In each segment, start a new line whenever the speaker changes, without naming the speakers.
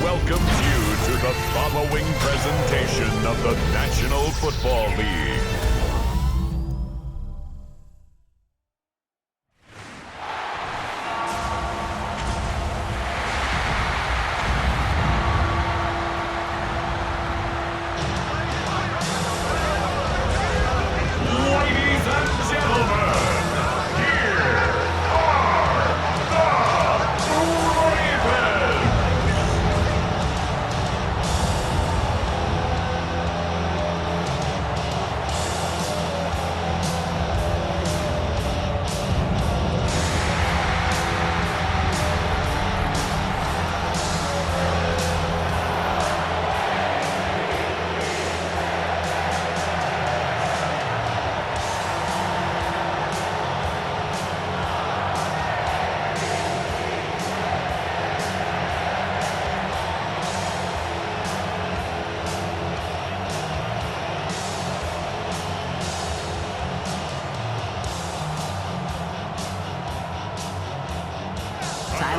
welcomes you to the following presentation of the National Football League.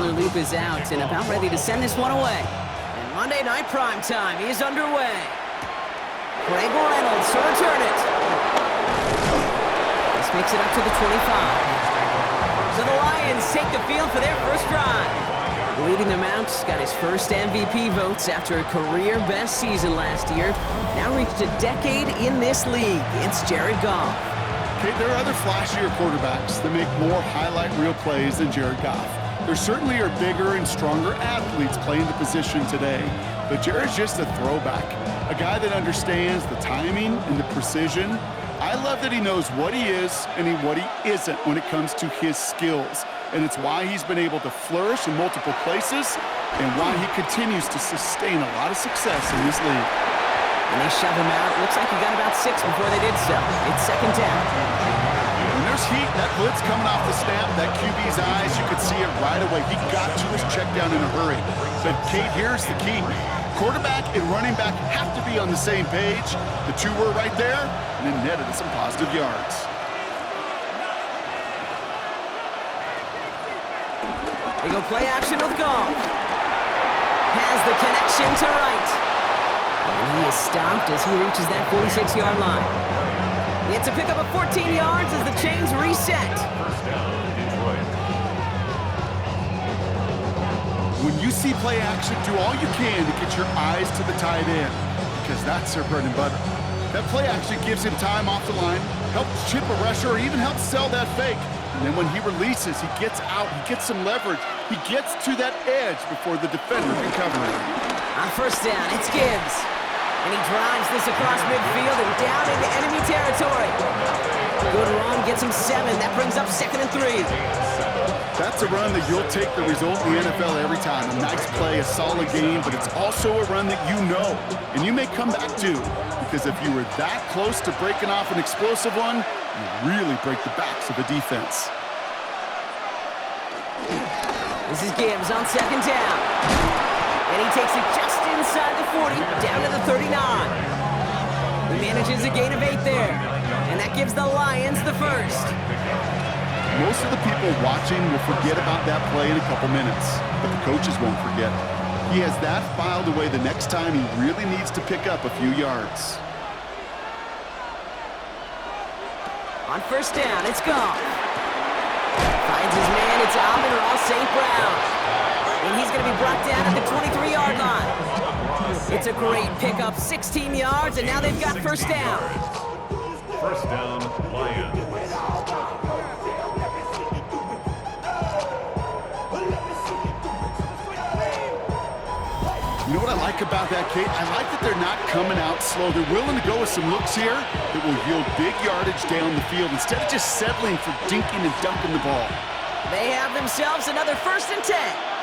Loop is out and about ready to send this one away. And Monday Night Primetime is underway. Greg Reynolds to return it. This makes it up to the 25. So the Lions take the field for their first drive. Leading them out, got his first MVP votes after a career-best season last year. Now reached a decade in this league. It's Jared Goff.
Okay, there are other flashier quarterbacks that make more highlight reel plays than Jared Goff. There certainly are bigger and stronger athletes playing the position today, but Jared's just a throwback, a guy that understands the timing and the precision. I love that he knows what he is and what he isn't when it comes to his skills, and it's why he's been able to flourish in multiple places and why he continues to sustain a lot of success in this league.
And they shove him out. Looks like he got about 6 before they did so. It's second down.
When there's heat, that blitz coming off the snap, that QB's eyes, you could see it right away. He got to his check down in a hurry. But Kate, here's the key. Quarterback and running back have to be on the same page. The two were right there, and it netted some positive yards.
They go play action with Goff. Has the connection to right. And he is stopped as he reaches that 46-yard line. It's a pickup of 14 yards as the chains reset.
First down, Detroit.
When you see play action, do all you can to get your eyes to the tight end, because that's their bread and butter. That play action gives him time off the line, helps chip a rusher, or even helps sell that fake. And then when he releases, he gets out, he gets some leverage. He gets to that edge before the defender can cover him.
On first down, it's Gibbs. And he drives this across midfield and down into enemy territory. Good run, gets him 7. That brings up 2nd and 3.
That's a run that you'll take the result in the NFL every time. A nice play, a solid game, but it's also a run that you know, and you may come back to, because if you were that close to breaking off an explosive one, you really break the backs of the defense.
This is Gibbs on second down. And he takes it just inside the 40, down to the 39. He manages a gain of 8 there. And that gives the Lions the first.
Most of the people watching will forget about that play in a couple minutes, but the coaches won't forget. He has that filed away the next time he really needs to pick up a few yards.
On first down, it's Goff. Finds his man, it's Amon-Ra St. And he's going to be brought down at the 23-yard line. It's a great pickup, 16 yards, and now they've got first down.
First down, Lions.
You know what I like about that, Kate? I like that they're not coming out slow. They're willing to go with some looks here that will yield big yardage down the field instead of just settling for dinking and dunking the ball.
They have themselves another 1st and 10.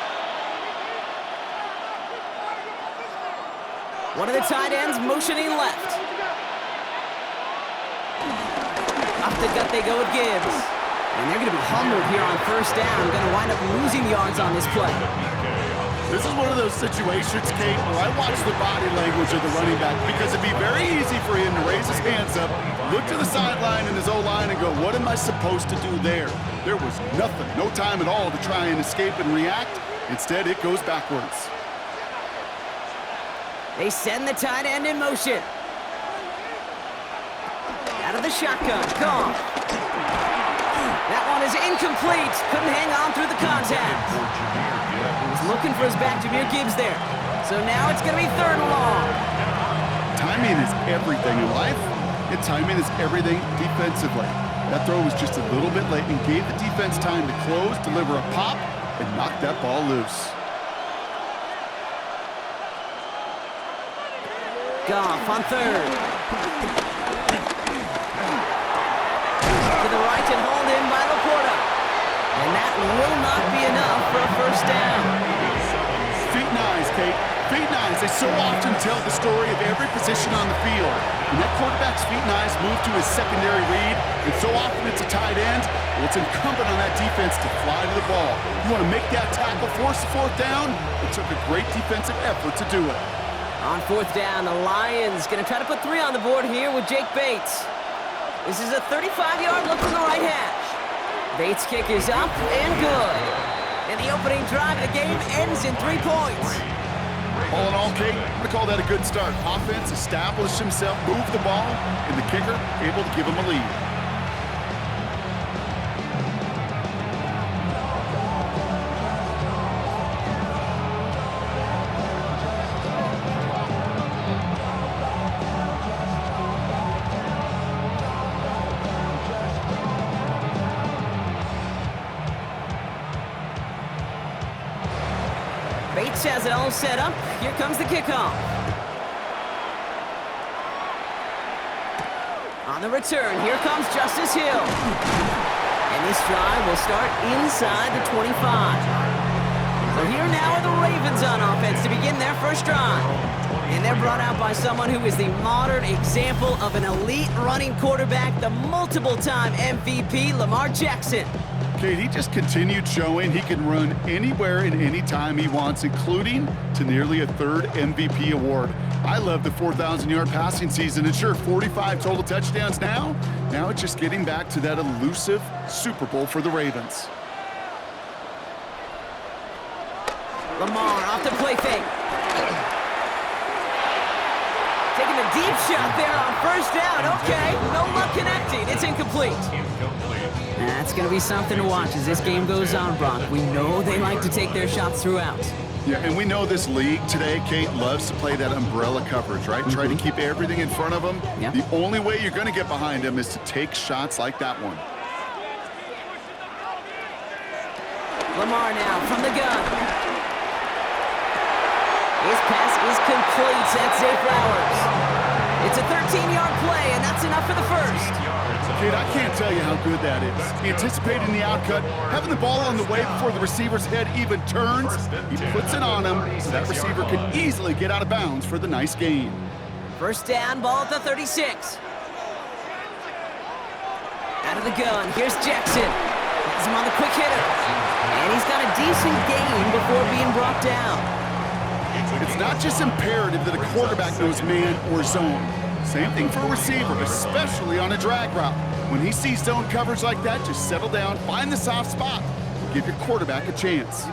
One of the tight ends motioning left. Off the gut they go with Gibbs. And they're going to be humbled here on first down. Going to wind up losing yards on this play.
This is one of those situations, Kate, where I watch the body language of the running back, because it'd be very easy for him to raise his hands up, look to the sideline in his O-line and go, what am I supposed to do there? There was nothing, no time at all to try and escape and react. Instead, it goes backwards.
They send the tight end in motion. Out of the shotgun, Goff. That one is incomplete. Couldn't hang on through the contact. He was looking for his back, Jahmyr Gibbs there. So now it's going to be 3rd and long.
Timing is everything in life, and timing is everything defensively. That throw was just a little bit late and gave the defense time to close, deliver a pop, and knock that ball loose.
Goff on 3rd. To the right and hauled in by Laporta. And that will not be enough for a 1st down.
Feet and eyes, Kate. Feet and eyes. They so often tell the story of every position on the field. When that quarterback's feet and eyes move to his secondary read, and so often it's a tight end, well, it's incumbent on that defense to fly to the ball. You want to make that tackle, force the 4th down? It took a great defensive effort to do it.
On 4th down, the Lions going to try to put 3 on the board here with Jake Bates. This is a 35-yard look from the right hash. Bates' kick is up and good. And the opening drive of the game ends in 3 points.
All in all, Kate, I'm going to call that a good start. Offense established himself, moved the ball, and the kicker able to give him a lead.
Bates has it all set up. Here comes the kickoff. On the return, here comes Justice Hill. And this drive will start inside the 25. So here now are the Ravens on offense to begin their 1st drive. And they're brought out by someone who is the modern example of an elite running quarterback, the multiple-time MVP, Lamar Jackson.
Kate, he just continued showing he can run anywhere and anytime he wants, including to nearly a 3rd MVP award. I love the 4,000-yard passing season, and sure, 45 total touchdowns now. Now it's just getting back to that elusive Super Bowl for the Ravens.
Lamar off the play fake. Taking a deep shot there on 1st down. Okay, no luck connecting. It's incomplete. That's going to be something to watch as this game goes on, Brock. We know they like to take their shots throughout.
Yeah, and we know this league today, Kate, loves to play that umbrella coverage, right? Try to keep everything in front of them.
Yeah.
The only way you're going to get behind them is to take shots like that one.
Lamar now from the gun. His pass is complete. That's Zay Flowers. It's a 13-yard play, and that's enough for the 1st.
Kate, I can't tell you how good that is. Anticipating the outcut, having the ball on the way before the receiver's head even turns, he puts it on him so that receiver can easily get out of bounds for the nice gain.
1st down, ball at the 36. Out of the gun, here's Jackson. Has him on the quick hitter. And he's got a decent gain before being brought down.
It's not just imperative that a quarterback knows man or zone. Same thing for a receiver, especially on a drag route. When he sees zone coverage like that, just settle down, find the soft spot, and give your quarterback a chance.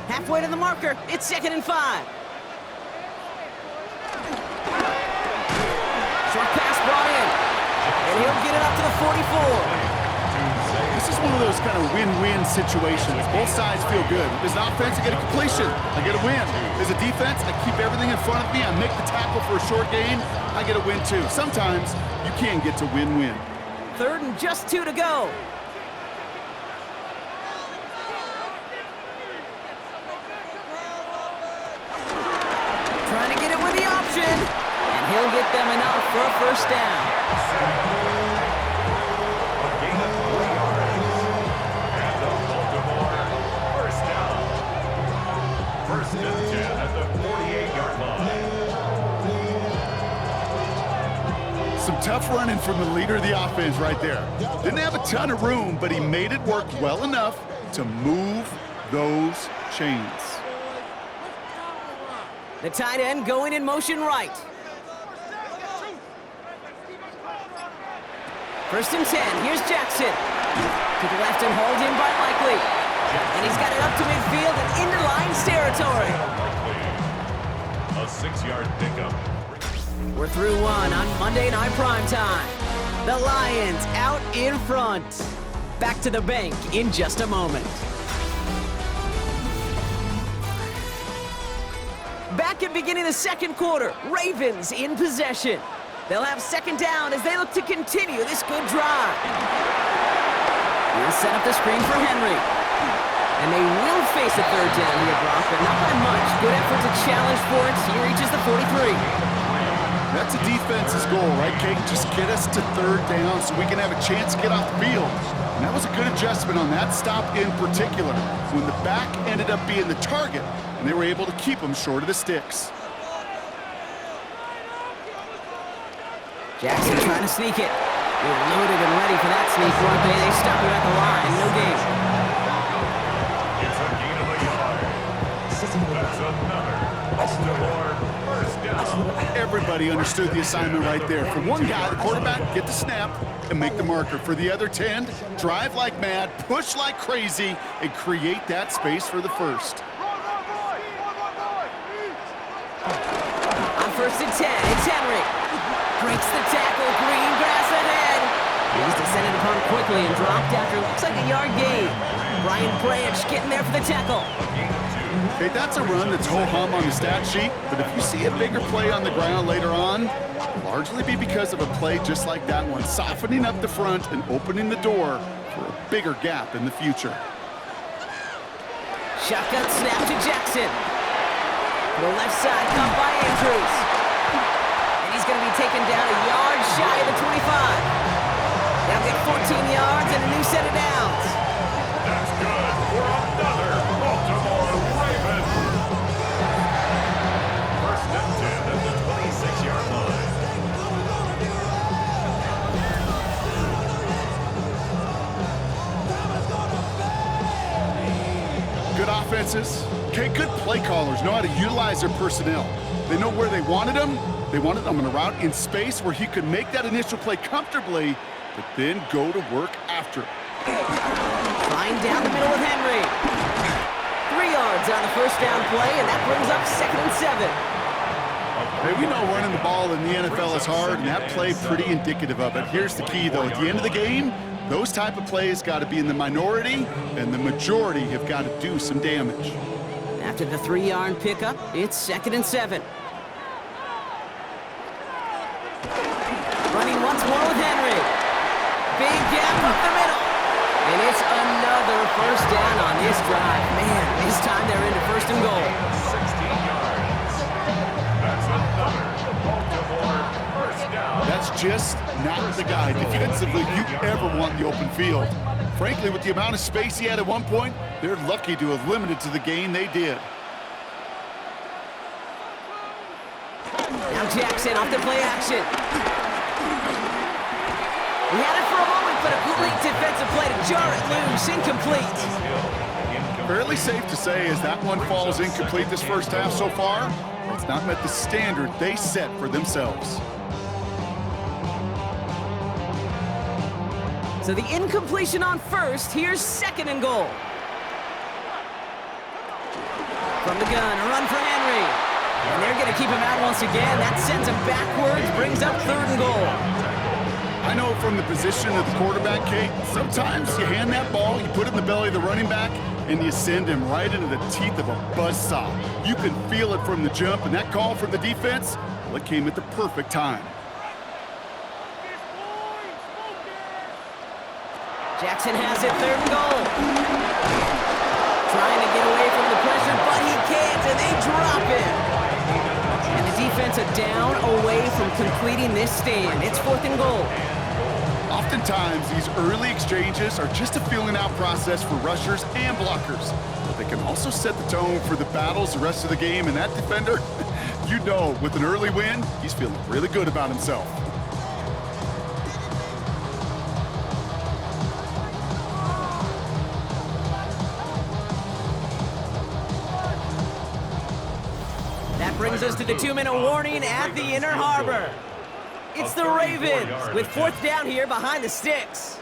Halfway to the marker, it's 2nd and 5. Short pass brought in, and he'll get it up to the 44.
This is one of those kind of win-win situations. Both sides feel good. As an offense, I get a completion. I get a win. As a defense, I keep everything in front of me. I make the tackle for a short gain. I get a win, too. Sometimes you can get to win-win.
3rd and just 2 to go. Trying to get it with the option. And he'll get them enough for a 1st down.
Some tough running from the leader of the offense right there. Didn't have a ton of room, but he made it work well enough to move those chains.
The tight end going in motion right. 1st and 10, here's Jackson. To the left and hauled in by Likely. And he's got it up to midfield and into Lions territory.
6-yard pickup.
We're through one on Monday Night Primetime. The Lions out in front. Back to the bank in just a moment. Back at beginning of the second quarter, Ravens in possession. They'll have second down as they look to continue this good drive. He'll set up the screen for Henry. And they will face a third down here, Brock, but not by much. Good effort to challenge for it. He reaches the 43.
That's a defense's goal, right, Kate? Just get us to third down so we can have a chance to get off the field. And that was a good adjustment on that stop in particular, when the back ended up being the target, and they were able to keep him short of the sticks.
Jackson trying to sneak it. They were loaded and ready for that sneak, weren't they? They stopped him at the line. No gain.
It's a gain of a yard. That's another Baltimore first down.
Everybody understood the assignment right there. For one guy, the quarterback, get the snap and make the marker. For the other 10, drive like mad, push like crazy, and create that space for the first.
On first and 10, it's Henry. Breaks the tackle, green grass ahead. He's descended upon quickly and dropped after looks like a yard gain. Brian Branch getting there for the tackle.
Okay, that's a run that's ho-hum on the stat sheet, but if you see a bigger play on the ground later on, it'll largely be because of a play just like that one, softening up the front and opening the door for a bigger gap in the future.
Shotgun snap to Jackson. To the left side, caught by Andrews. And he's going to be taken down a yard shy of the 25. Now get 14 yards and a new set of downs.
That's good for another Baltimore Ravens. First and 10 at the 26-yard line.
Good offenses. Okay, good play callers know how to utilize their personnel. They know where they wanted them. They wanted them on a route in space where he could make that initial play comfortably, but then go to work after it.
Flying down the middle with Henry. 3 yards on the first down play, and that brings up second and 7.
Hey, we know running the ball in the NFL is hard, and that play pretty indicative of it. Here's the key, though. At the end of the game, those type of plays got to be in the minority, and the majority have got to do some damage.
After the 3-yard pickup, it's second and 7. Running once more with Henry. Big gap up the middle. And it's another first down on this drive. Man, this time they're into first and goal.
16 yards. That's another Baltimore first down.
That's just not the guy defensively you ever want in the open field. Frankly, with the amount of space he had at one point, they're lucky to have limited to the gain they did.
Now Jackson off the play action. He had it for a moment, but a great defensive play to jar it loose. Incomplete.
Fairly safe to say as that one falls incomplete this first half so far, it's not met the standard they set for themselves.
So the incompletion on first, here's second and goal. From the gun, a run for Henry. And they're going to keep him out once again. That sends him backwards, brings up third and goal.
I know from the position of the quarterback, Kate, sometimes you hand that ball, you put it in the belly of the running back, and you send him right into the teeth of a buzzsaw. You can feel it from the jump, and that call from the defense, well, it came at the perfect time.
Jackson has it, third and goal. Trying to get away from the pressure, but he can't, and they drop it. And the defense are down away from completing this stand. It's fourth and goal.
Oftentimes, these early exchanges are just a feeling out process for rushers and blockers. But they can also set the tone for the battles the rest of the game, and that defender, you know, with an early win, he's feeling really good about himself.
That brings us to the 2-minute warning at the Inner Harbor. It's the Ravens with fourth down here behind the sticks.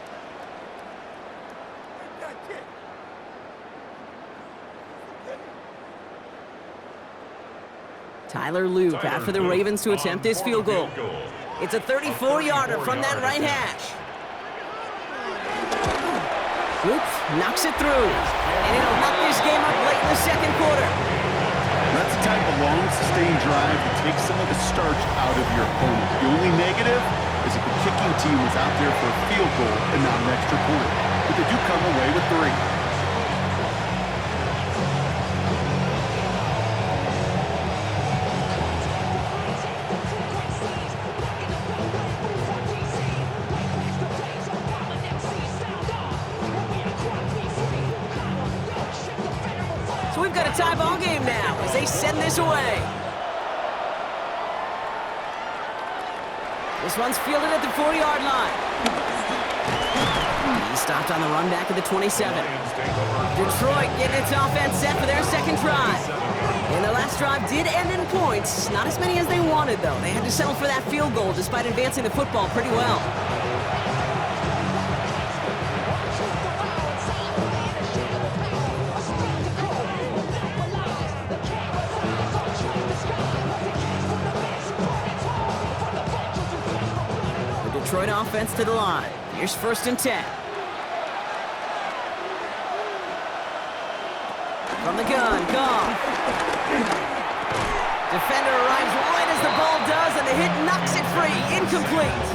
Tyler Luke out for the Ravens to attempt this field goal. It's a 34-yarder from that right hash. Luke knocks it through, and it'll knock this game up late in the second quarter.
That's the type of long, sustained drive that takes some of the starch out of your opponent. The only negative is that the kicking team was out there for a field goal and not an extra point. But they do come away with 3.
So we've got a tie ball game now as they send this away. This one's fielded at the 4-yard line. He stopped on the run back at the 27. Detroit getting its offense set for their second drive. And their last drive did end in points. Not as many as they wanted, though. They had to settle for that field goal despite advancing the football pretty well. Detroit offense to the line. Here's 1st and 10. From the gun, Goff. Defender arrives right as the ball does, and the hit knocks it free. Incomplete.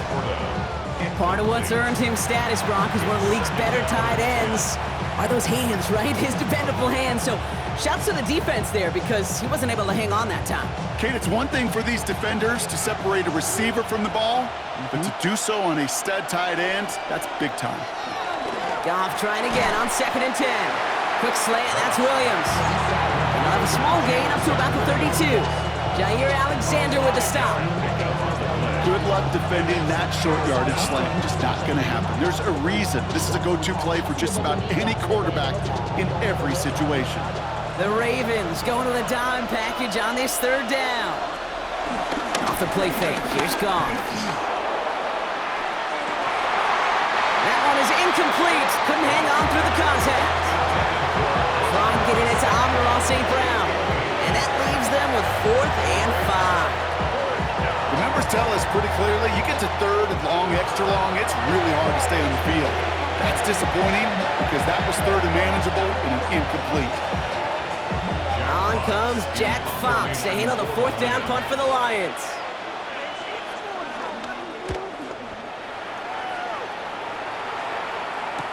Part of what's earned him status, Brock, is one of the league's better tight ends. Are those hands, right? His dependable hands. So shouts to the defense there because he wasn't able to hang on that time.
Kate, it's one thing for these defenders to separate a receiver from the ball, but to do so on a stud tight end, that's big time.
Goff trying again on 2nd and 10. Quick slant, that's Williams. And they'll have a small gain up to about the 32. Jair Alexander with the stop.
Good luck defending that short yardage slant. Just not going to happen. There's a reason this is a go-to play for just about any quarterback in every situation.
The Ravens going to the dime package on this 3rd down. Off the play fake, here's Goff. That one is incomplete. Couldn't hang on through the contact. Trying getting it to Amon-Ra St. Brown. And that leaves them with 4th and 5.
The numbers tell us pretty clearly, you get to 3rd and long, extra long, it's really hard to stay on the field. That's disappointing because that was 3rd and manageable and an incomplete.
On comes Jack Fox to handle the 4th down punt for the Lions.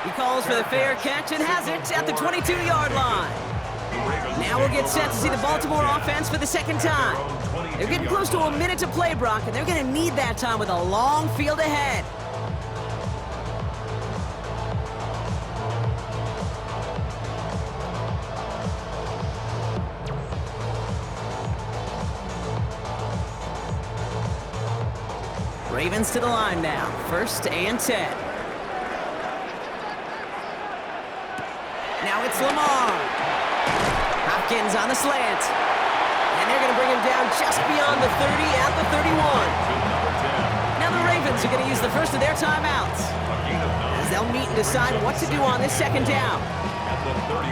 He calls for the fair catch and has it at the 22-yard line. Now we'll get set to see the Baltimore offense for the second time. They're getting close to a minute to play, Brock, and they're going to need that time with a long field ahead. Ravens to the line now. 1st and 10. Now it's Lamar. Hopkins on the slant. And they're going to bring him down just beyond the 30 at the 31. Now the Ravens are going to use the first of their timeouts as they'll meet and decide what to do on this 2nd down.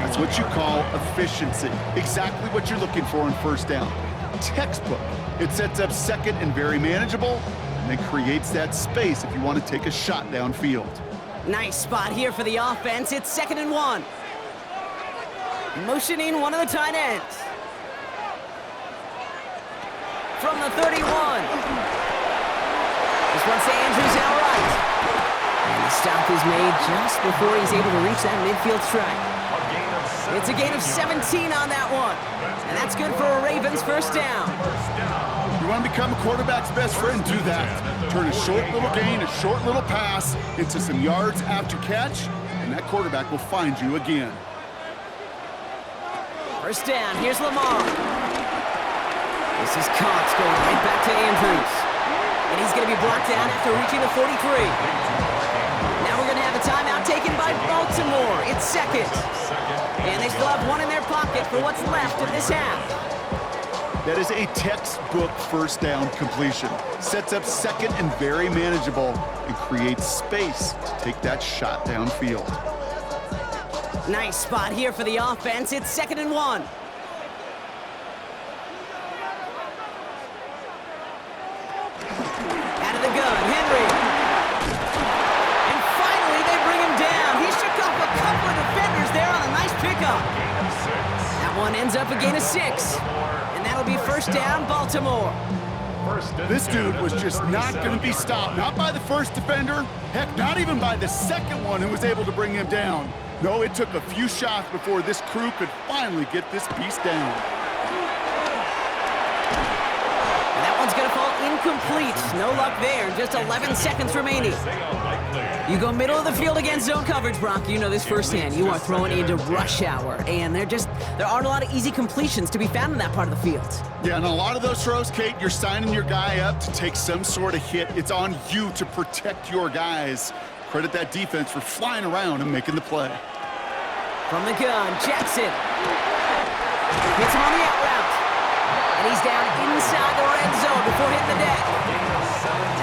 That's what you call efficiency. Exactly what you're looking for on 1st down. Textbook. It sets up 2nd and very manageable, and then creates that space if you want to take a shot downfield.
Nice spot here for the offense. It's 2nd and 1. Motioning one of the tight ends. From the 31. This one's to Andrews outright. And the stop is made just before he's able to reach that midfield strike. It's a gain of 17 on that one. And that's good for a Ravens 1st down.
You want to become a quarterback's best friend, do that. Turn a short little gain, a short little pass into some yards after catch, and that quarterback will find you again.
1st down, here's Lamar. This is Cox going right back to Andrews. And he's going to be brought down after reaching the 43. Now we're going to have a timeout taken by Baltimore. It's 2nd. And they still have one in their pocket for what's left of this half.
That is a textbook 1st down completion. Sets up 2nd and very manageable and creates space to take that shot downfield.
Nice spot here for the offense. It's 2nd and 1. one ends up a gain of 6. And that'll be first down, Baltimore.
This dude was just not going to be stopped. Not by the first defender. Heck, not even by the second one who was able to bring him down. No, it took a few shots before this crew could finally get this piece down.
And that one's going to fall incomplete. No luck there. Just 11 seconds remaining. You go middle of the field against zone coverage, Brock. You know this firsthand. You are throwing into rush hour, and there aren't a lot of easy completions to be found in that part of the field.
Yeah, and a lot of those throws, Kate, you're signing your guy up to take some sort of hit. It's on you to protect your guys. Credit that defense for flying around and making the play.
From the gun, Jackson. Hits him on the out route. And he's down inside the red zone before hitting the deck.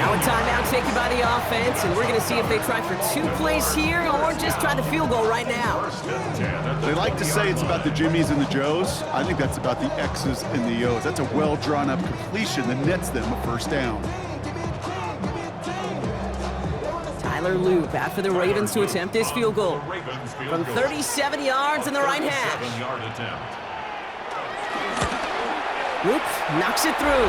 Now a timeout taken by the offense, and we're going to see if they try for 2 plays here or just try the field goal right now.
They like to say it's about the Jimmies and the Joes. I think that's about the X's and the O's. That's a well-drawn-up completion that nets them a first down.
Tyler Loop after the Ravens to attempt this field goal from 37 yards in the right hash. Loop knocks it through.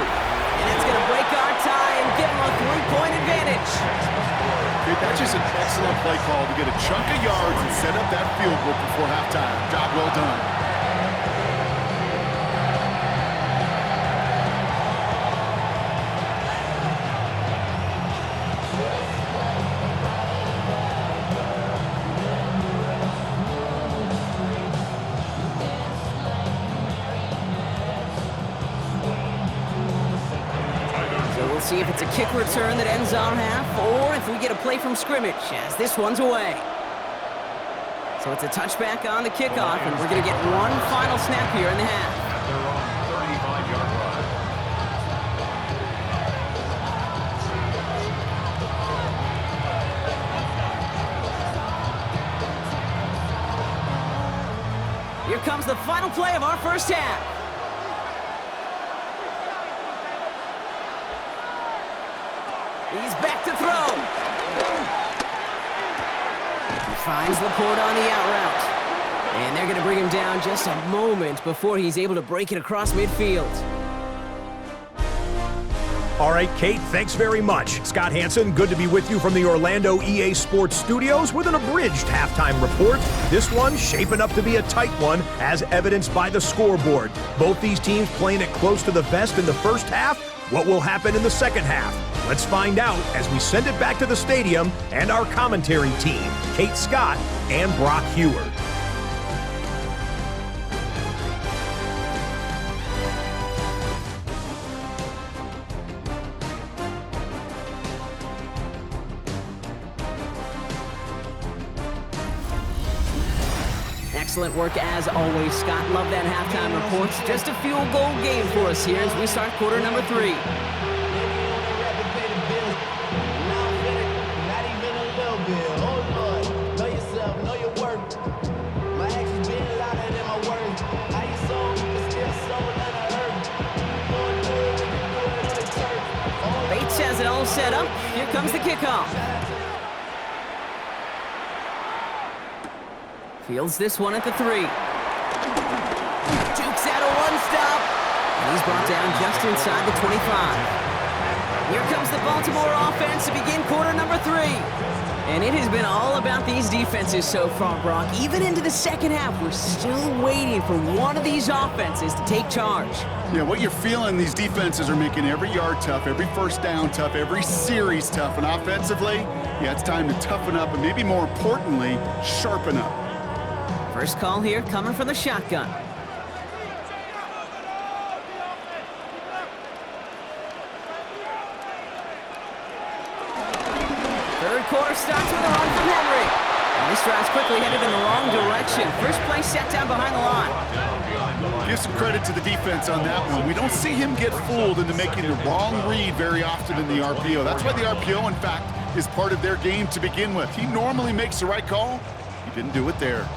And it's going to break our tie and give them a 3-point advantage.
Okay, that's just an excellent play call to get a chunk of yards and set up that field goal before halftime. Job well done.
See if it's a kick return that ends our half, or if we get a play from scrimmage, as this one's away. So it's a touchback on the kickoff, and we're going to get one final snap here in the half. Here comes the final play of our first half. He's back to throw. He finds Laporte on the out route. And they're going to bring him down just a moment before he's able to break it across midfield.
All right, Kate, thanks very much. Scott Hansen, good to be with you from the Orlando EA Sports Studios with an abridged halftime report. This one shaping up to be a tight one, as evidenced by the scoreboard. Both these teams playing it close to the vest in the first half. What will happen in the second half? Let's find out as we send it back to the stadium and our commentary team, Kate Scott and Brock Heward.
Excellent work as always, Scott. Love that halftime report. Just a field goal game for us here as we start quarter number 3. Bates has it all set up. Here comes the kickoff. Fields this one at the 3. Jukes out a one-stop. And he's brought down just inside the 25. Here comes the Baltimore offense to begin quarter number 3. And it has been all about these defenses so far, Brock. Even into the second half, we're still waiting for one of these offenses to take charge.
Yeah, what you're feeling, these defenses are making every yard tough, every first down tough, every series tough. And offensively, yeah, it's time to toughen up and maybe more importantly, sharpen up.
First call here coming from the shotgun. Third quarter starts with a run from Henry. And this drive's quickly headed in the wrong direction. First play set down behind the line.
Give some credit to the defense on that one. We don't see him get fooled into making the wrong read very often in the RPO. That's why the RPO, in fact, is part of their game to begin with. He normally makes the right call. He didn't do it there.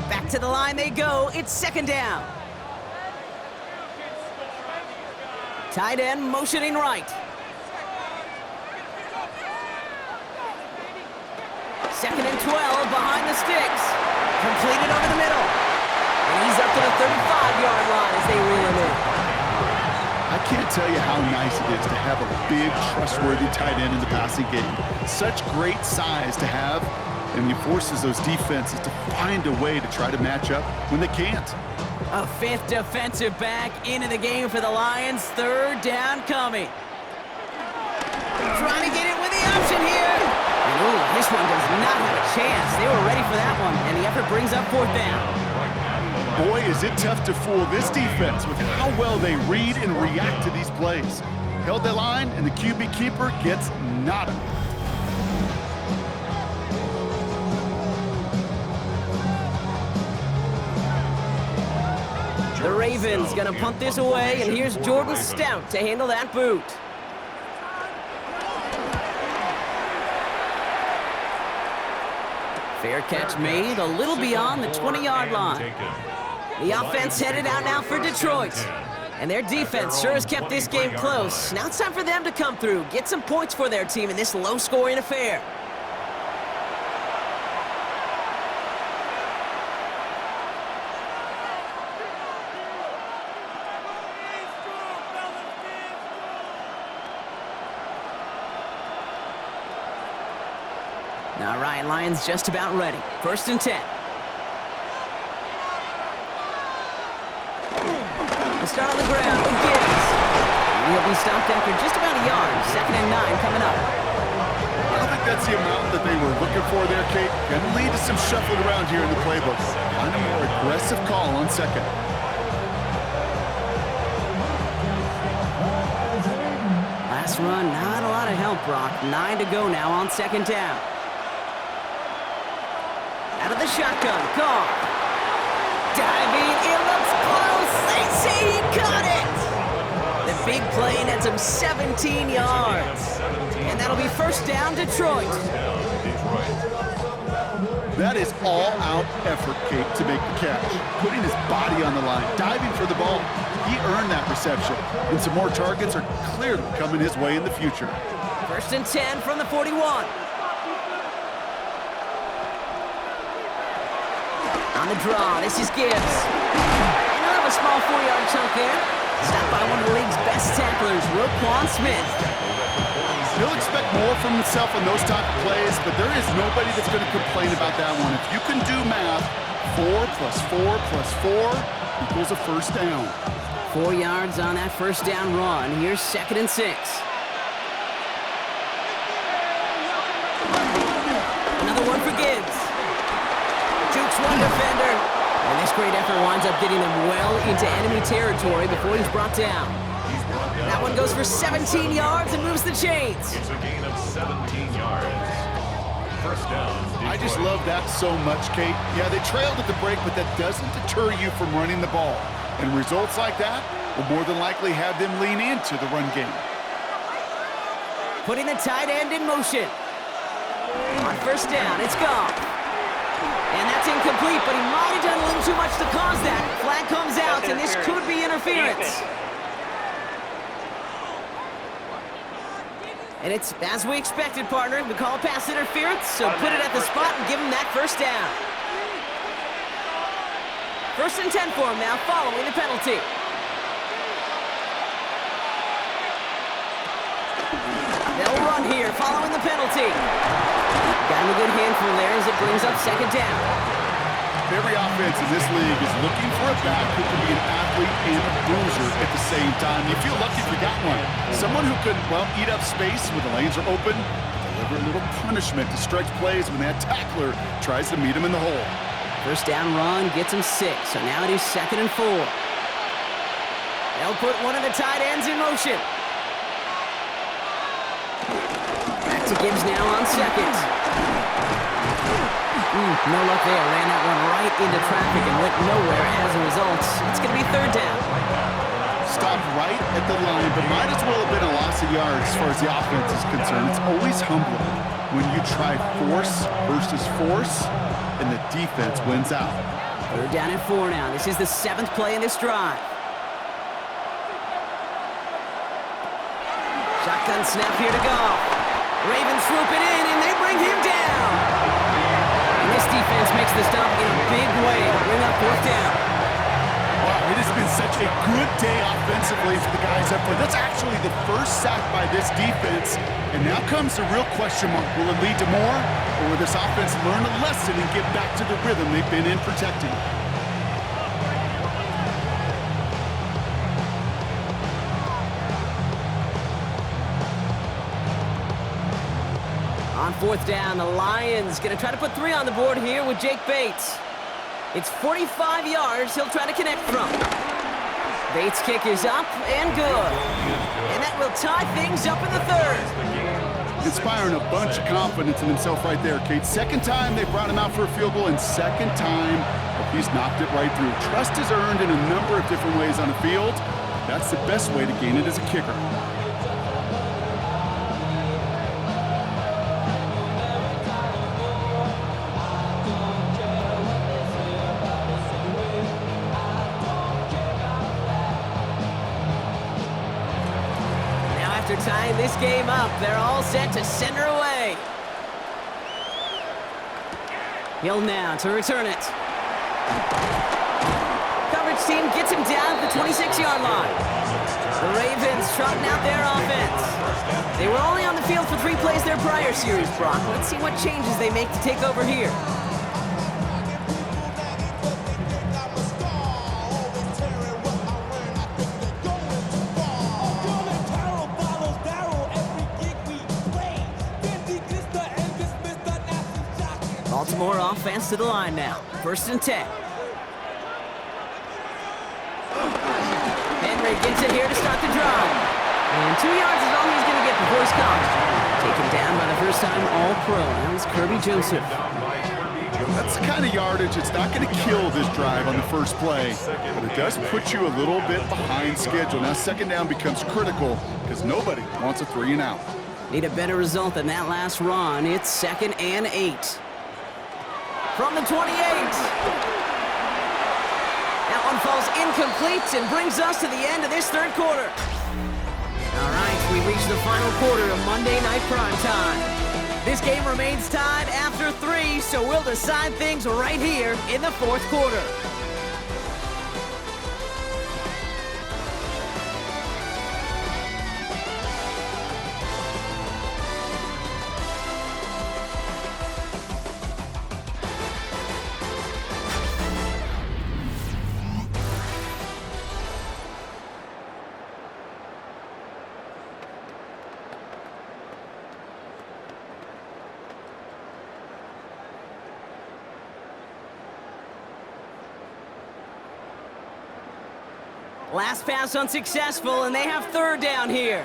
Back to the line they go. It's second down. Tight end motioning right. 2nd and 12 behind the sticks. Completed over the middle. And he's up to the 35-yard line as they reel him in.
I can't tell you how nice it is to have a big, trustworthy tight end in the passing game. Such great size to have, and he forces those defenses to find a way to try to match up when they can't.
A 5th defensive back into the game for the Lions. 3rd down coming. Trying to get it with the option here. And ooh, this one does not have a chance. They were ready for that one, and the effort brings up 4th down.
Boy, is it tough to fool this defense with how well they read and react to these plays. Held the line, and the QB keeper gets nada.
The Ravens gonna punt this away, and here's Jordan Stout to handle that boot. Fair catch made, a little beyond the 20-yard line. The offense headed out now for Detroit. And their defense sure has kept this game close. Now it's time for them to come through, get some points for their team in this low-scoring affair. All right, Lions just about ready. 1st and 10. We'll start on the ground with Gibbs. He'll be stopped after just about a yard. 2nd and 9 coming up.
I don't think that's the amount that they were looking for there, Kate. Gonna lead to some shuffling around here in the playbook. Find a more aggressive call on 2nd.
Last run, not a lot of help, Brock. 9 to go now on 2nd down. Out of the shotgun, Goff. Diving, it looks close. They say he caught it. The big play nets him 17 yards. And that'll be 1st down, Detroit.
That is all-out effort, Kate, to make the catch. Putting his body on the line, diving for the ball. He earned that reception. And some more targets are clearly coming his way in the future.
1st and 10 from the 41. On the draw, this is Gibbs. And he'll have a small 4-yard chunk there. Stopped by one of the league's best tacklers, Roquan Smith.
He'll expect more from himself on those type of plays, but there is nobody that's going to complain about that one. If you can do math, 4 plus 4 plus 4 equals a 1st down.
4 yards on that 1st down run. Here's 2nd and 6. Another one for Gibbs. Jukes one defender. And this great effort winds up getting him well into enemy territory before he's brought down. That one goes for 17 yards and moves the chains.
It's a gain of 17 yards. 1st down. Detroit.
I just love that so much, Kate. Yeah, they trailed at the break, but that doesn't deter you from running the ball. And results like that will more than likely have them lean into the run game.
Putting the tight end in motion. On 1st down, it's Goff. And that's incomplete, but he might have done a little too much to cause that. Flag comes out, and this could be interference. And it's as we expected, partner. We call pass interference, so put it at the spot and give him that 1st down. 1st and 10 for him now, following the penalty. They'll run here, following the penalty. Got him a good handful there as it brings up 2nd down.
Every offense in this league is looking for a back who can be an athlete and a bruiser at the same time. You feel lucky if you got one. Someone who could, well, eat up space when the lanes are open, deliver a little punishment to stretch plays when that tackler tries to meet him in the hole.
1st down run gets him 6, so now it is 2nd and 4. They'll put one of the tight ends in motion. Back to Gibbs now on 2nd. No luck there. Ran that one right into traffic and went nowhere as a result. It's going to be 3rd down.
Stopped right at the line, but might as well have been a loss of yards as far as the offense is concerned. It's always humbling when you try force versus force, and the defense wins out.
3rd down and 4 now. This is the 7th play in this drive. Shotgun snap here to go. Ravens swoop it in, and they bring him down. the stop in a big way to bring up fourth down.
Wow, it has been such a good day offensively for the guys up there. That's actually the first sack by this defense. And now comes the real question mark. Will it lead to more? Or will this offense learn a lesson and get back to the rhythm they've been in protecting?
On fourth down, the Lions going to try to put 3 on the board here with Jake Bates. It's 45 yards he'll try to connect from. Bates' kick is up and good. And that will tie things up in the third.
Inspiring a bunch of confidence in himself right there, Kate. Second time they brought him out for a field goal, and second time he's knocked it right through. Trust is earned in a number of different ways on the field. That's the best way to gain it as a kicker.
After tying this game up, they're all set to send her away. Hill now to return it. Coverage team gets him down at the 26-yard line. The Ravens trotting out their offense. They were only on the field for 3 plays their prior series, Brock. Let's see what changes they make to take over here. Baltimore offense to the line now. 1st and 10. Henry gets it here to start the drive. And 2 yards is all he's going to get before he's caught. Taken down by the first-time All-Pro. That was Kirby Joseph.
That's the kind of yardage. It's not going to kill this drive on the first play, but it does put you a little bit behind schedule. Now second down becomes critical because nobody wants a 3 and out.
Need a better result than that last run. It's 2nd and 8. From the 28. That one falls incomplete and brings us to the end of this third quarter. All right, we reach the final quarter of Monday Night Primetime. This game remains tied after 3, so we'll decide things right here in the fourth quarter. Last pass unsuccessful, and they have 3rd down here.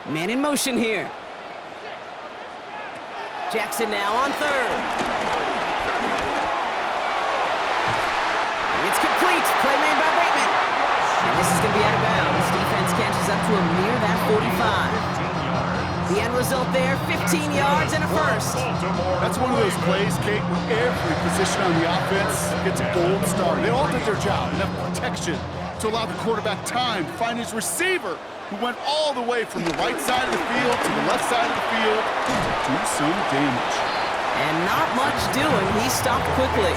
Man in motion here. Jackson now on 3rd. It's complete. Play made by Bateman. And this is going to be out of bounds. Defense catches up to him near that 45. The end result there, 15 yards and a first.
That's one of those plays, Kate, where every position on the offense gets a gold star. They all did their job, enough protection to allow the quarterback time to find his receiver, who went all the way from the right side of the field to the left side of the field to do some damage.
And not much doing. He stopped quickly.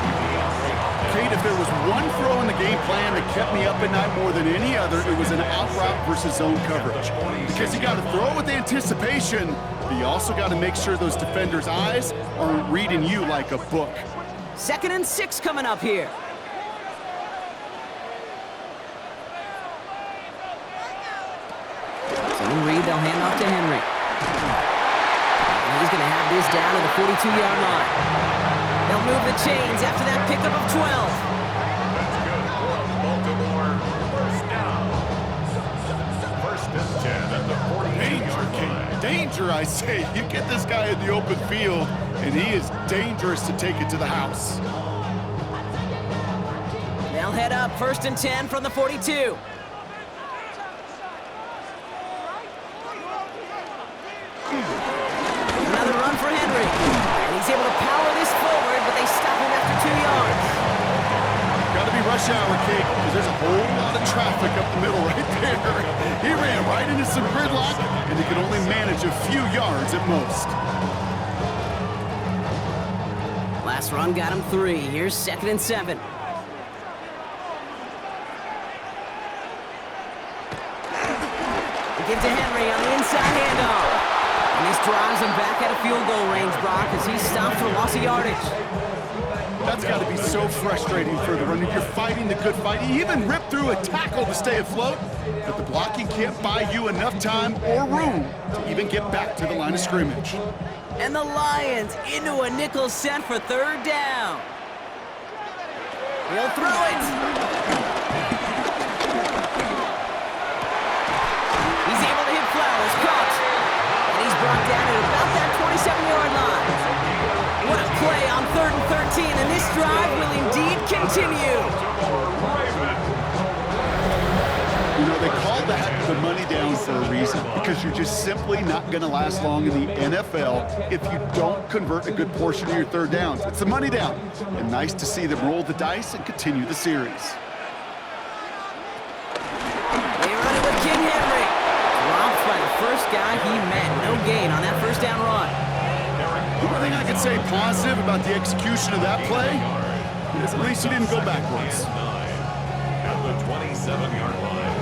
Kate, if there was one throw in the game plan that kept me up at night more than any other, it was an out route versus zone coverage. Because you got to throw with anticipation, but you also got to make sure those defenders' eyes aren't reading you like a book.
2nd and 6 coming up here. So Reed, they'll hand off to Henry. And he's going to have this down to the 42-yard line. They'll move the chains after that pickup of 12.
Baltimore, 1st down. 1st and 10 at the 40-yard line.
Danger, I say. You get this guy in the open field, and he is dangerous to take it to the house.
They'll head up 1st and 10 from the 42. Another run for Henry. And he's able to power this forward, but they stop him after 2 yards.
Got to be rush hour, Kate, because there's a whole lot of traffic up the middle right there. He ran right into some gridlock, and he could only manage a few yards at most.
Last run got him 3. Here's 2nd and 7. Give to Henry on the inside handoff. And this drives him back out of field goal range, Brock, as he stopped for loss of yardage.
That's got to be so frustrating for the runner. You're fighting the good fight. He even ripped through a tackle to stay afloat, but the blocking can't buy you enough time or room to even get back to the line of scrimmage.
And the Lions into a nickel set for 3rd down. He'll throw it. He's able to hit Flowers, caught. And he's brought down at about that 27-yard line. What a play on 3rd and 13, and this drive will indeed continue.
You know, they call that the money down for a reason, because you're just simply not going to last long in the NFL if you don't convert a good portion of your 3rd downs. It's the money down, and nice to see them roll the dice and continue the series.
They run it with King Henry. Dropped by the first guy he met. No gain on that 1st down run.
The only thing I could say positive about the execution of that play is at least he didn't go backwards.
At the 27-yard line.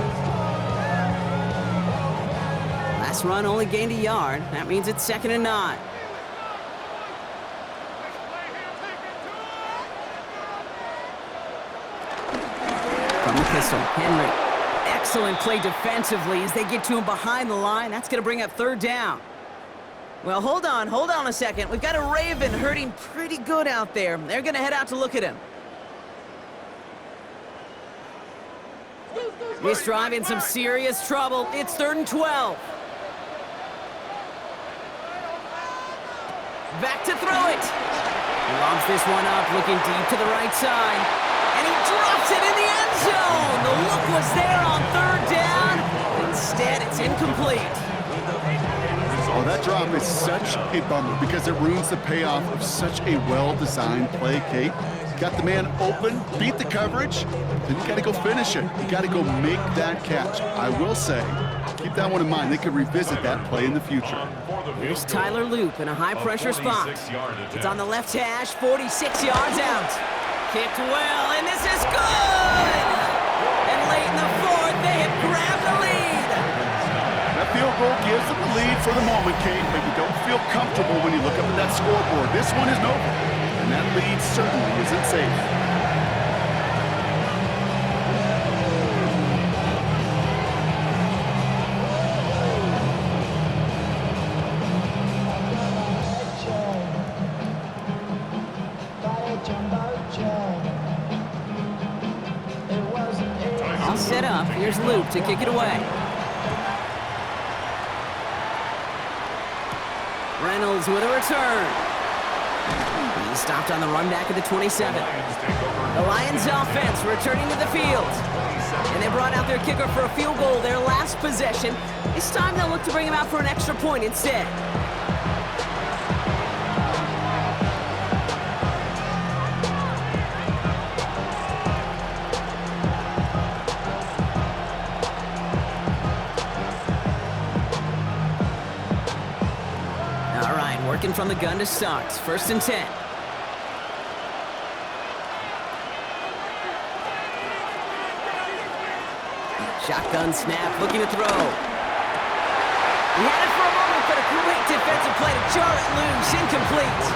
Last run only gained a yard. That means it's 2nd and 9. From the pistol, Henry. Excellent play defensively as they get to him behind the line. That's going to bring up 3rd down. Well, hold on a second. We've got a Raven hurting pretty good out there. They're going to head out to look at him. This drive in some serious trouble. It's 3rd and 12. Back to throw it. He lobs this one up, looking deep to the right side. And he drops it in the end zone. The look was there on 3rd down. Instead, it's incomplete.
Oh, that drop is such a bummer because it ruins the payoff of such a well-designed play, Kate. Got the man open, beat the coverage, then you got to go finish it. You got to go make that catch. I will say, keep that one in mind. They could revisit that play in the future.
Here's Tyler Loop in a high-pressure spot. It's on the left hash, 46 yards out. Kicked well, and this is good! And late in the 4th, they have grabbed the lead.
That field goal gives them the lead for the moment, Kate, but you don't feel comfortable when you look up at that scoreboard. This one isn't over, and that lead certainly isn't safe.
All set up. Here's Loop to kick it away. Reynolds with a return. He stopped on the run back at the 27. The Lions offense returning to the field. And they brought out their kicker for a field goal their last possession. This time they'll look to bring him out for an extra point instead. All right, working from the gun to start. 1st and 10. Shotgun snap, looking to throw. He had it for a moment, but a great defensive play to jar it loose. Incomplete.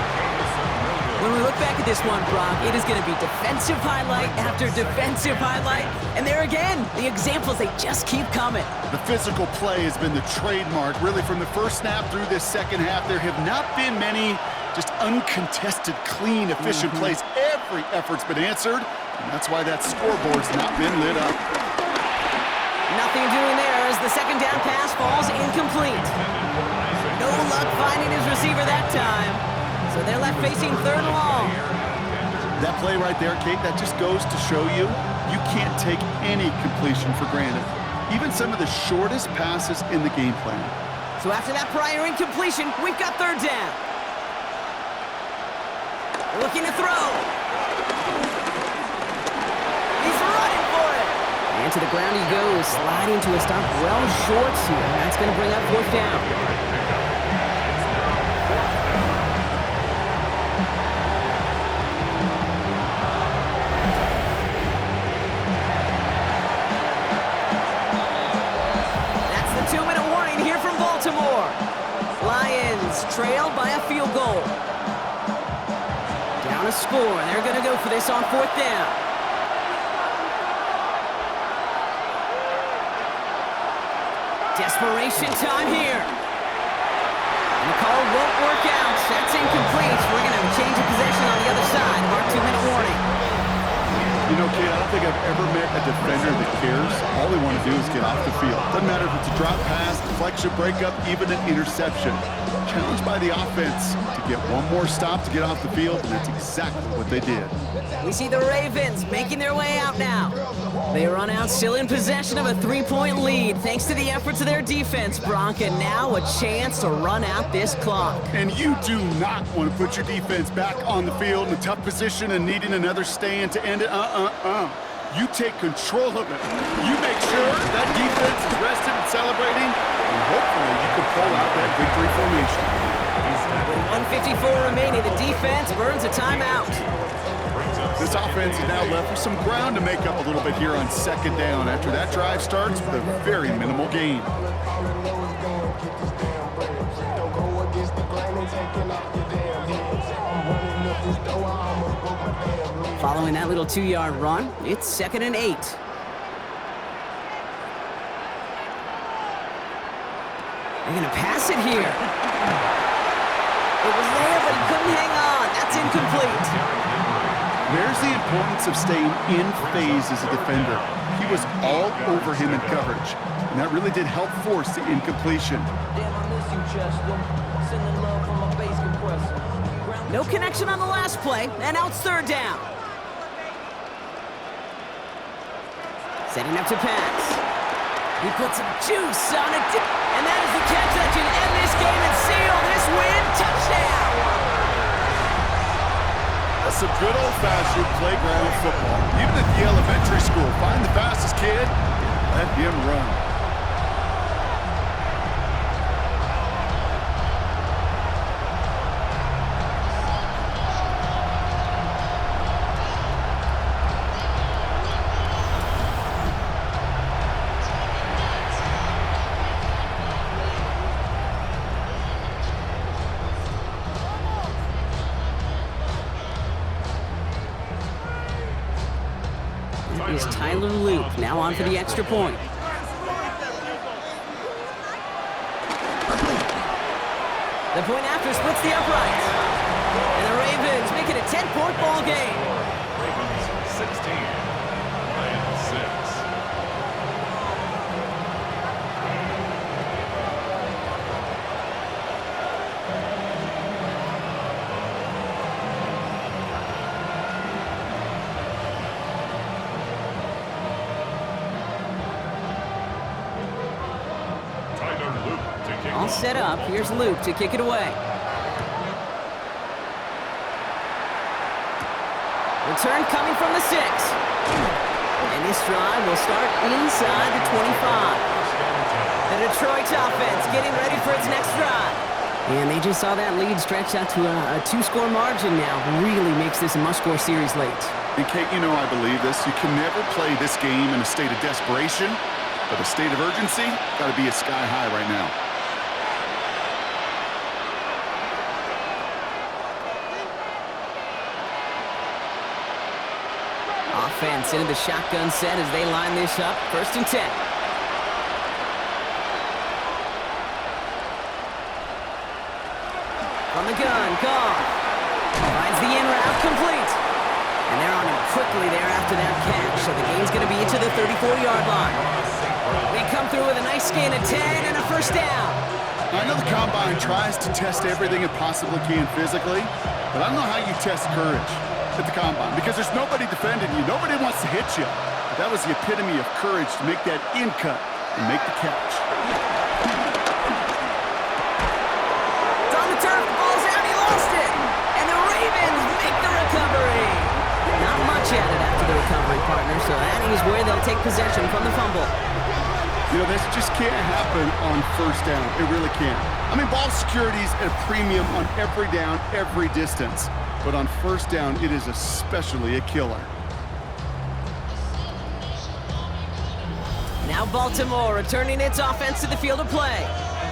When we look back at this one, Brock, it is going to be defensive highlight after defensive highlight. And there again, the examples, they just keep coming.
The physical play has been the trademark. Really, from the first snap through this second half, there have not been many just uncontested, clean, efficient plays. Every effort's been answered, and that's why that scoreboard's not been lit up.
Nothing doing there as the second down pass falls incomplete. No luck finding his receiver that time. So they're left facing 3rd and long.
That play right there, Kate, that just goes to show you, you can't take any completion for granted. Even some of the shortest passes in the game plan.
So after that prior incompletion, we've got 3rd down. Looking to throw. He's to the ground he goes, sliding to a stop well short here. That's going to bring up 4th down. That's the 2-minute warning here from Baltimore. Lions trail by a field goal. Down a score, and they're going to go for this on 4th down. Desperation time here. And the call won't work out. That's incomplete. We're going to have a change of possession on the other side of our 2-minute warning.
You know, kid, I don't think I've ever met a defender that cares. All they want to do is get off the field. Doesn't matter if it's a drop pass, deflection, breakup, even an interception. Challenged by the offense to get one more stop to get off the field, and that's exactly what they did.
We see the Ravens making their way out now. They run out still in possession of a 3-point lead thanks to the efforts of their defense, Brock, and now a chance to run out this clock.
And you do not want to put your defense back on the field in a tough position and needing another stand to end it. You take control of it. You make sure that defense is rested and celebrating, and hopefully you can pull out that victory formation.
With 1:54 remaining, the defense burns a timeout.
This offense is now left with some ground to make up a little bit here on 2nd down after that drive starts with a very minimal gain.
Following that little 2-yard run, it's 2nd and 8. They're going to pass it here. It was there, but he couldn't hang on. That's incomplete.
There's the importance of staying in phase as a defender. He was all over him in coverage, and that really did help force the incompletion.
No connection on the last play, and now it's 3rd down. Setting up to pass. He puts some juice on it, and that is the catch that can end this game and seal this win. Touchdown!
That's some good old-fashioned playground football. Even at the elementary school, find the fastest kid, let him run.
Is Tyler Luke now on for the extra point. The point after splits the uprights. And the Ravens make it a 10-point ball game.
Ravens 16, Lions 6.
All set up. Here's Luke to kick it away. Return coming from the 6. And this drive will start inside the 25. The Detroit offense getting ready for its next drive. And they just saw that lead stretch out to a 2-score margin now. Really makes this a must-score series late.
And Kate, you know I believe this. You can never play this game in a state of desperation, but a state of urgency got to be at sky high right now.
Offense into the shotgun set as they line this up. 1st and 10. From the gun, Goff finds the in route complete. And they're on him quickly there after that catch. So the game's going to be into the 34-yard line. They come through with a nice gain of 10 and a 1st down.
I know the Combine tries to test everything it possibly can physically, but I don't know how you test courage at the Combine, because there's nobody defending you. Nobody wants to hit you. But that was the epitome of courage to make that in cut and make the catch.
It's on the turf. The ball's out. He lost it. And the Ravens make the recovery. Not much at it after the recovery, partner, so that is where they'll take possession from the fumble.
You know, this just can't happen on first down. It really can't. I mean, ball security's at a premium on every down, every distance. But on first down, it is especially a killer.
Now Baltimore returning its offense to the field of play.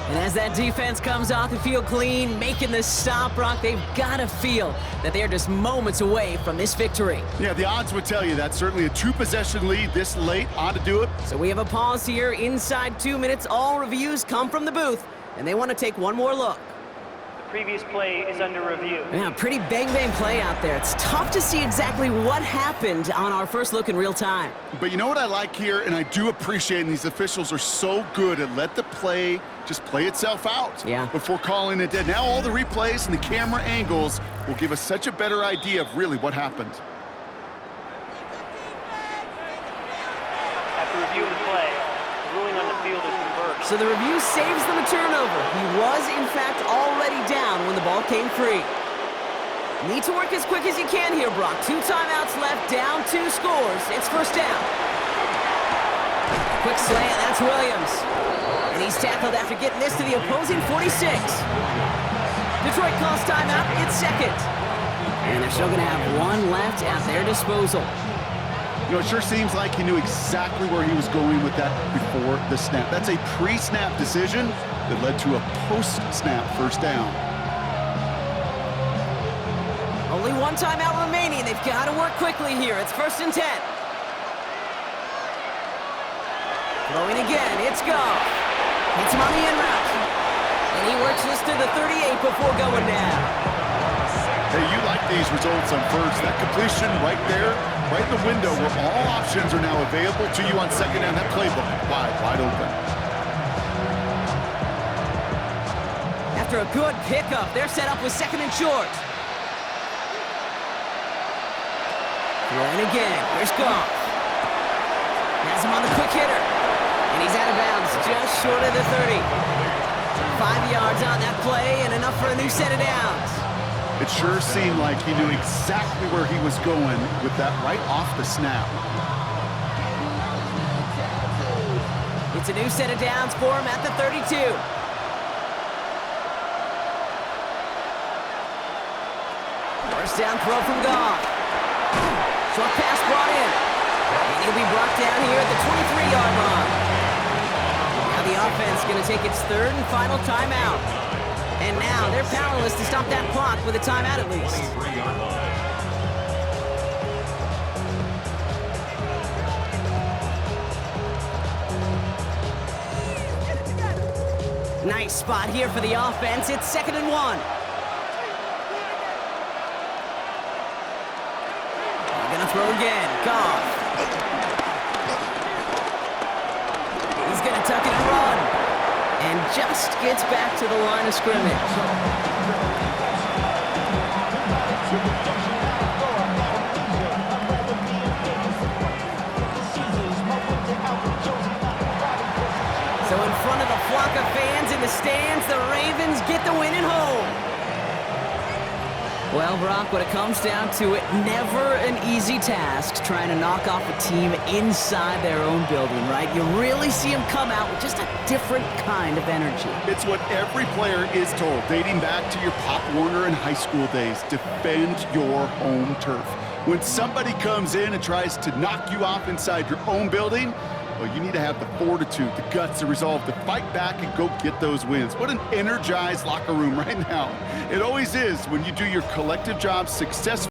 And as that defense comes off the field clean, making the stop, Brock, they've got to feel that they're just moments away from this victory.
Yeah, the odds would tell you that. Certainly a two-possession lead this late ought to do it.
So we have a pause here. Inside 2 minutes, all reviews come from the booth, and they want to take one more look.
Previous play is under review.
Yeah, pretty bang-bang play out there. It's tough to see exactly what happened on our first look in real time.
But you know what I like here, and I do appreciate, and these officials are so good at let the play just play itself out before calling it dead. Now all the replays and the camera angles will give us such a better idea of really what happened.
After reviewing the play, the ruling on the field is reversed.
So the review saves them a turnover. He was, in fact, already down when the ball came free. Need to work as quick as you can here, Brock. 2 timeouts left, down 2 scores. It's first down. Quick slant, that's Williams. And he's tackled after getting this to the opposing 46. Detroit calls timeout, it's second. And they're still going to have 1 left at their disposal.
You know, it sure seems like he knew exactly where he was going with that before the snap. That's a pre-snap decision that led to a post-snap first down.
Only 1 timeout remaining. They've got to work quickly here. It's first and 10. Throwing again, it's Goff. Hits him on the in route. And he works this to the 38 before going down.
Hey, you like these results on first. That completion right there, right in the window where all options are now available to you on second down. That playbook wide open.
After a good pickup, they're set up with second and short. Throwing again, here's Goff. Has him on the quick hitter. And he's out of bounds, just short of the 30. 5 yards on that play and enough for a new set of downs.
It sure seemed like he knew exactly where he was going with that right off the snap.
It's a new set of downs for him at the 32. First down throw from Goff. Short pass brought in. And he'll be brought down here at the 23-yard line. Now the offense going to take its 3rd and final timeout. And now they're powerless to stop that clock with a timeout at least. Nice spot here for the offense. It's 2nd and 1. They're gonna throw again. Goff. He's gonna tuck it and run. And just gets back to the line of scrimmage. So in front of the flock of fans in the stands, the Ravens get the win at home. Well, Brock, when it comes down to it, never an easy task trying to knock off a team inside their own building, right? You really see them come out with just a different kind of energy.
It's what every player is told, dating back to your Pop Warner and high school days. Defend your home turf. When somebody comes in and tries to knock you off inside your own building, well, you need to have the fortitude, the guts, the resolve to fight back and go get those wins. What an energized locker room right now. It always is when you do your collective job successfully.